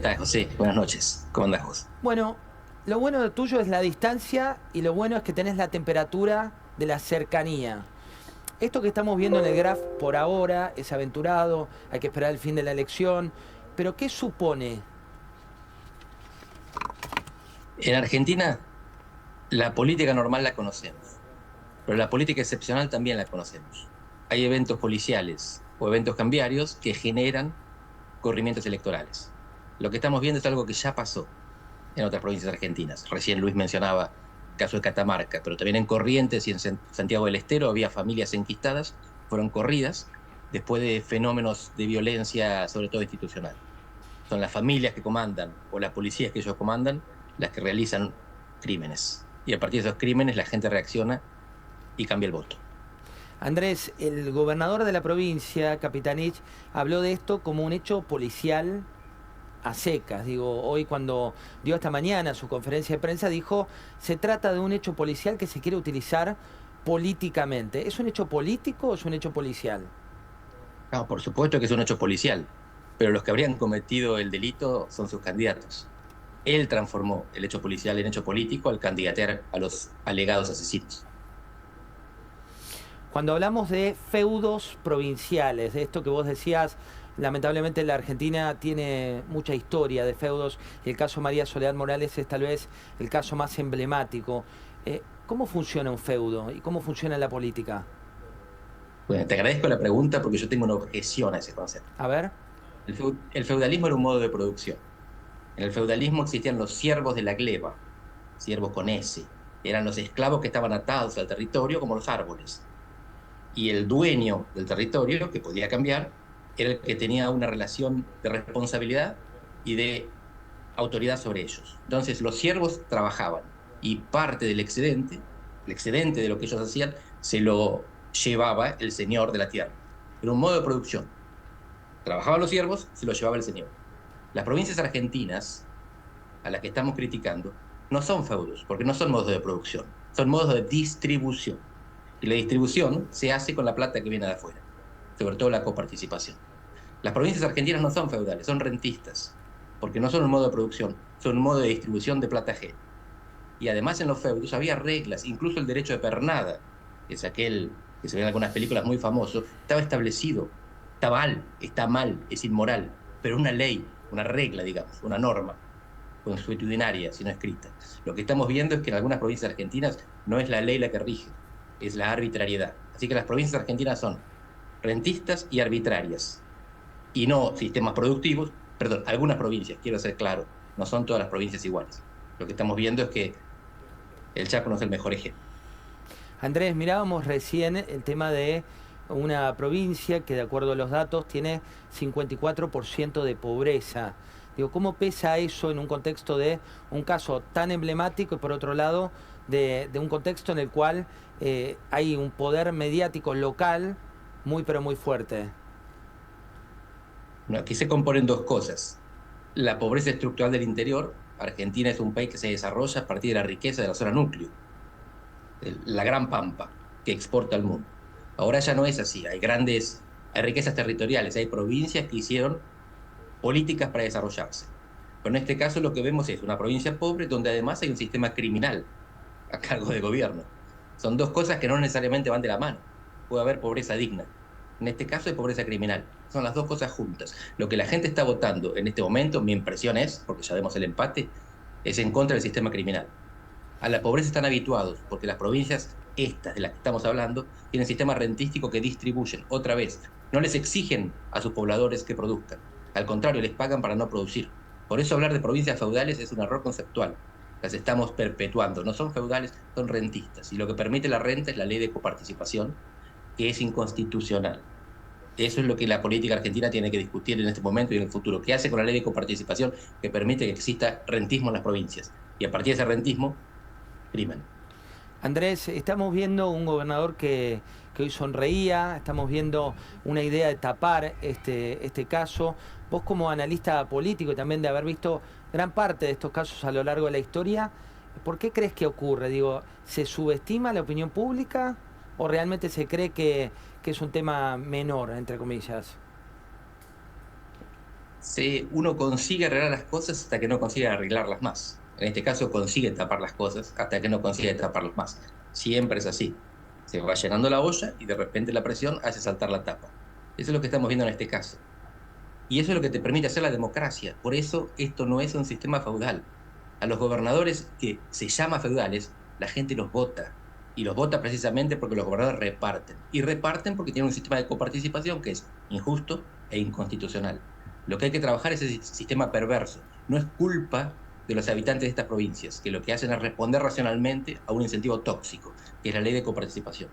Tal, José? Buenas noches. ¿Cómo andás vos? Bueno, lo bueno de tuyo es la distancia y lo bueno es que tenés la temperatura de la cercanía. Esto que estamos viendo en el graph por ahora es aventurado, hay que esperar el fin de la elección, pero ¿qué supone? En Argentina, la política normal la conocemos, pero la política excepcional también la conocemos. Hay eventos policiales o eventos cambiarios que generan corrimientos electorales. Lo que estamos viendo es algo que ya pasó en otras provincias argentinas. Recién Luis mencionaba el caso de Catamarca, pero también en Corrientes y en Santiago del Estero había familias enquistadas, fueron corridas después de fenómenos de violencia, sobre todo institucional. Son las familias que comandan o las policías que ellos comandan las que realizan crímenes. Y a partir de esos crímenes la gente reacciona y cambia el voto. Andrés, el gobernador de la provincia, Capitanich, habló de esto como un hecho policial a secas. Digo, hoy cuando dio esta mañana su conferencia de prensa dijo, se trata de un hecho policial que se quiere utilizar políticamente. ¿Es un hecho político o es un hecho policial? No, por supuesto que es un hecho policial, pero los que habrían cometido el delito son sus candidatos. Él transformó el hecho policial en hecho político al candidatear a los alegados asesinos. Cuando hablamos de feudos provinciales, de esto que vos decías, lamentablemente la Argentina tiene mucha historia de feudos y el caso María Soledad Morales es tal vez el caso más emblemático. ¿Cómo funciona un feudo y cómo funciona la política? Bueno, te agradezco la pregunta porque yo tengo una objeción a ese concepto. A ver, El feudalismo era un modo de producción. En el feudalismo existían los siervos de la gleba, siervos con S. Eran los esclavos que estaban atados al territorio como los árboles. Y el dueño del territorio, que podía cambiar, era el que tenía una relación de responsabilidad y de autoridad sobre ellos. Entonces los siervos trabajaban y parte del excedente, el excedente de lo que ellos hacían, se lo llevaba el señor de la tierra. Era un modo de producción. Trabajaban los siervos, se lo llevaba el señor. Las provincias argentinas, a las que estamos criticando, no son feudos, porque no son modos de producción, son modos de distribución. Y la distribución se hace con la plata que viene de afuera, sobre todo la coparticipación. Las provincias argentinas no son feudales, son rentistas, porque no son un modo de producción, son un modo de distribución de plata ajena. Y además en los feudos había reglas, incluso el derecho de pernada, que es aquel que se ve en algunas películas muy famoso, estaba establecido. Está mal, es inmoral, pero una ley, una regla, digamos, una norma consuetudinaria, si no escrita. Lo que estamos viendo es que en algunas provincias argentinas no es la ley la que rige, es la arbitrariedad. Así que las provincias argentinas son rentistas y arbitrarias, y no sistemas productivos. Perdón, algunas provincias, quiero ser claro, no son todas las provincias iguales. Lo que estamos viendo es que el Chaco no es el mejor ejemplo. Andrés, mirábamos recién el tema de una provincia que de acuerdo a los datos tiene 54% de pobreza. Digo, ¿cómo pesa eso en un contexto de un caso tan emblemático y por otro lado de un contexto en el cual hay un poder mediático local muy pero muy fuerte? Bueno, aquí se componen dos cosas. La pobreza estructural del interior. Argentina es un país que se desarrolla a partir de la riqueza de la zona núcleo, la gran pampa que exporta al mundo. Ahora ya no es así, hay riquezas territoriales, hay provincias que hicieron políticas para desarrollarse. Pero en este caso lo que vemos es una provincia pobre donde además hay un sistema criminal a cargo del gobierno. Son dos cosas que no necesariamente van de la mano. Puede haber pobreza digna. En este caso hay pobreza criminal. Son las dos cosas juntas. Lo que la gente está votando en este momento, mi impresión es, porque ya vemos el empate, es en contra del sistema criminal. A la pobreza están habituados, porque las provincias, estas de las que estamos hablando, tienen sistemas rentísticos que distribuyen, otra vez. No les exigen a sus pobladores que produzcan. Al contrario, les pagan para no producir. Por eso hablar de provincias feudales es un error conceptual. Las estamos perpetuando. No son feudales, son rentistas. Y lo que permite la renta es la ley de coparticipación, que es inconstitucional. Eso es lo que la política argentina tiene que discutir en este momento y en el futuro. ¿Qué hace con la ley de coparticipación que permite que exista rentismo en las provincias? Y a partir de ese rentismo, crimen. Andrés, estamos viendo un gobernador que hoy sonreía, estamos viendo una idea de tapar este caso. Vos como analista político y también de haber visto gran parte de estos casos a lo largo de la historia, ¿por qué crees que ocurre? Digo, ¿se subestima la opinión pública o realmente se cree que es un tema menor, entre comillas? Uno consigue arreglar las cosas hasta que no consigue arreglarlas más. En este caso consigue tapar las cosas hasta que no consigue taparlas más. Siempre es así. Se va llenando la olla y de repente la presión hace saltar la tapa. Eso es lo que estamos viendo en este caso. Y eso es lo que te permite hacer la democracia. Por eso esto no es un sistema feudal. A los gobernadores que se llama feudales, la gente los vota. Y los vota precisamente porque los gobernadores reparten. Y reparten porque tienen un sistema de coparticipación que es injusto e inconstitucional. Lo que hay que trabajar es ese sistema perverso. No es culpa de los habitantes de estas provincias, que lo que hacen es responder racionalmente a un incentivo tóxico, que es la ley de coparticipación.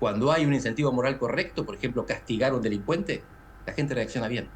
Cuando hay un incentivo moral correcto, por ejemplo, castigar a un delincuente, la gente reacciona bien.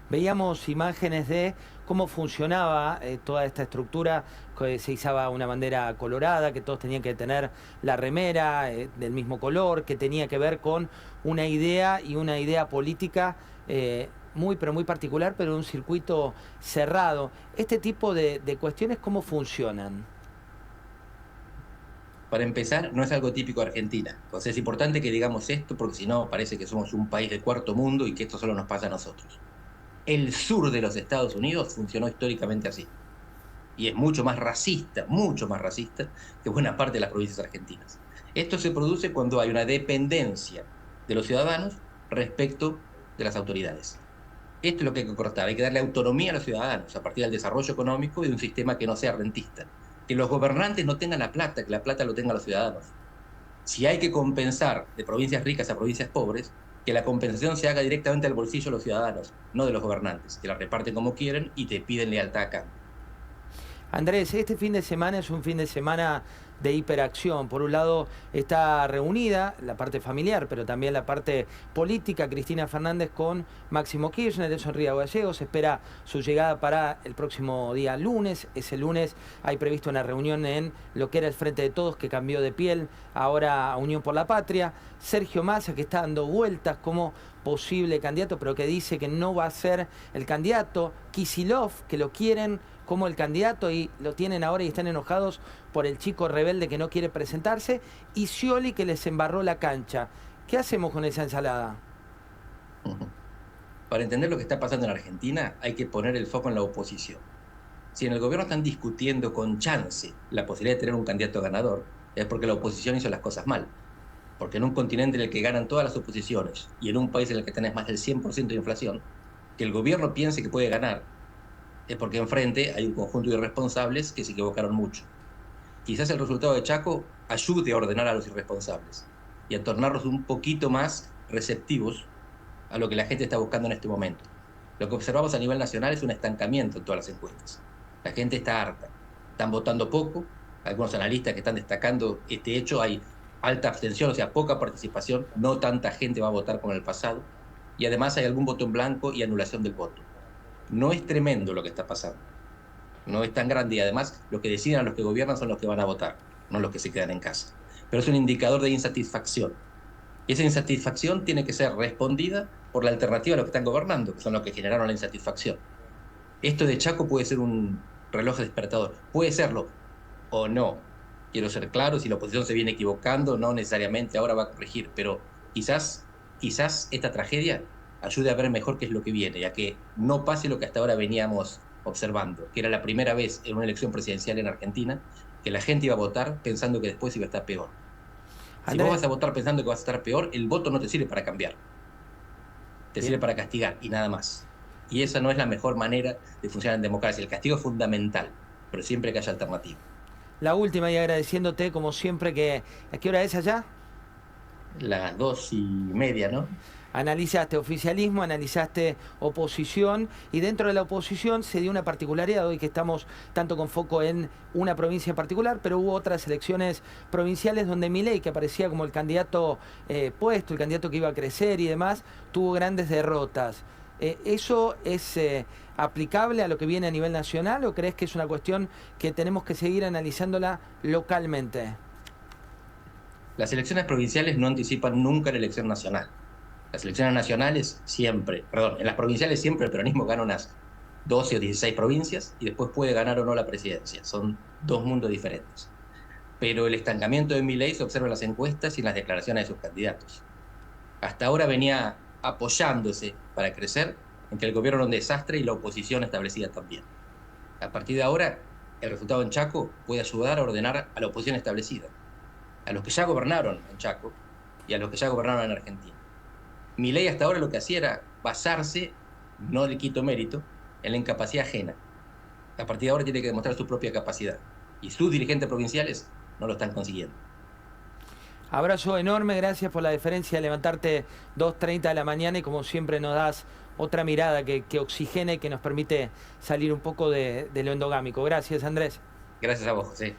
Veíamos imágenes de cómo funcionaba toda esta estructura, que se izaba una bandera colorada, que todos tenían que tener la remera del mismo color, que tenía que ver con una idea y una idea política muy, pero muy particular, pero en un circuito cerrado. Este tipo de cuestiones, ¿cómo funcionan? Para empezar, no es algo típico de Argentina. Entonces es importante que digamos esto porque si no parece que somos un país de cuarto mundo y que esto solo nos pasa a nosotros. El sur de los Estados Unidos funcionó históricamente así. Y es mucho más racista que buena parte de las provincias argentinas. Esto se produce cuando hay una dependencia de los ciudadanos respecto de las autoridades. Esto es lo que hay que cortar. Hay que darle autonomía a los ciudadanos a partir del desarrollo económico y de un sistema que no sea rentista. Que los gobernantes no tengan la plata, que la plata lo tengan los ciudadanos. Si hay que compensar de provincias ricas a provincias pobres, que la compensación se haga directamente al bolsillo de los ciudadanos, no de los gobernantes, que la reparten como quieren y te piden lealtad a cambio. Andrés, este fin de semana es un fin de semana de hiperacción. Por un lado está reunida la parte familiar, pero también la parte política. Cristina Fernández con Máximo Kirchner, eso en Río Gallegos. Se espera su llegada para el próximo día lunes. Ese lunes hay previsto una reunión en lo que era el Frente de Todos, que cambió de piel, ahora a Unión por la Patria. Sergio Massa, que está dando vueltas como posible candidato, pero que dice que no va a ser el candidato. Kicillof, que lo quieren como el candidato y lo tienen ahora y están enojados por el chico rebelde que no quiere presentarse, y Scioli, que les embarró la cancha. ¿Qué hacemos con esa ensalada? Para entender lo que está pasando en Argentina, hay que poner el foco en la oposición. Si en el gobierno están discutiendo con chance la posibilidad de tener un candidato ganador, es porque la oposición hizo las cosas mal. Porque en un continente en el que ganan todas las oposiciones y en un país en el que tenés más del 100% de inflación, que el gobierno piense que puede ganar es porque enfrente hay un conjunto de irresponsables que se equivocaron mucho. Quizás el resultado de Chaco ayude a ordenar a los irresponsables y a tornarlos un poquito más receptivos a lo que la gente está buscando en este momento. Lo que observamos a nivel nacional es un estancamiento en todas las encuestas. La gente está harta, están votando poco, algunos analistas que están destacando este hecho, hay alta abstención, o sea, poca participación, no tanta gente va a votar como en el pasado, y además hay algún voto en blanco y anulación del voto. No es tremendo lo que está pasando, no es tan grande y además los que deciden a los que gobiernan son los que van a votar, no los que se quedan en casa. Pero es un indicador de insatisfacción. Y esa insatisfacción tiene que ser respondida por la alternativa a los que están gobernando, que son los que generaron la insatisfacción. Esto de Chaco puede ser un reloj despertador, puede serlo o no. Quiero ser claro, si la oposición se viene equivocando, no necesariamente ahora va a corregir, pero quizás esta tragedia ayude a ver mejor qué es lo que viene, ya que no pase lo que hasta ahora veníamos observando, que era la primera vez en una elección presidencial en Argentina que la gente iba a votar pensando que después iba a estar peor. Si vos vas a votar pensando que vas a estar peor, el voto no te sirve para cambiar, te sirve para castigar y nada más. Y esa no es la mejor manera de funcionar en democracia. El castigo es fundamental, pero siempre que haya alternativa. La última, y agradeciéndote como siempre, que ¿a qué hora es allá? Las 2:30, ¿no? Analizaste oficialismo, analizaste oposición, y dentro de la oposición se dio una particularidad hoy, que estamos tanto con foco en una provincia en particular, pero hubo otras elecciones provinciales donde Milei, que aparecía como el candidato puesto, el candidato que iba a crecer y demás, tuvo grandes derrotas. ¿Eso es aplicable a lo que viene a nivel nacional, o crees que es una cuestión que tenemos que seguir analizándola localmente? Las elecciones provinciales no anticipan nunca la elección nacional. Las elecciones nacionales siempre, perdón, en las provinciales siempre el peronismo gana unas 12 o 16 provincias y después puede ganar o no la presidencia. Son dos mundos diferentes. Pero el estancamiento de Milei se observa en las encuestas y en las declaraciones de sus candidatos. Hasta ahora venía apoyándose para crecer en que el gobierno era un desastre y la oposición establecida también. A partir de ahora, el resultado en Chaco puede ayudar a ordenar a la oposición establecida, a los que ya gobernaron en Chaco y a los que ya gobernaron en Argentina. Milei hasta ahora lo que hacía era basarse, no le quito mérito, en la incapacidad ajena. A partir de ahora tiene que demostrar su propia capacidad. Y sus dirigentes provinciales no lo están consiguiendo. Abrazo enorme, gracias por la deferencia de levantarte 2:30 de la mañana y como siempre nos das otra mirada que oxigena y que nos permite salir un poco de lo endogámico. Gracias, Andrés. Gracias a vos, José.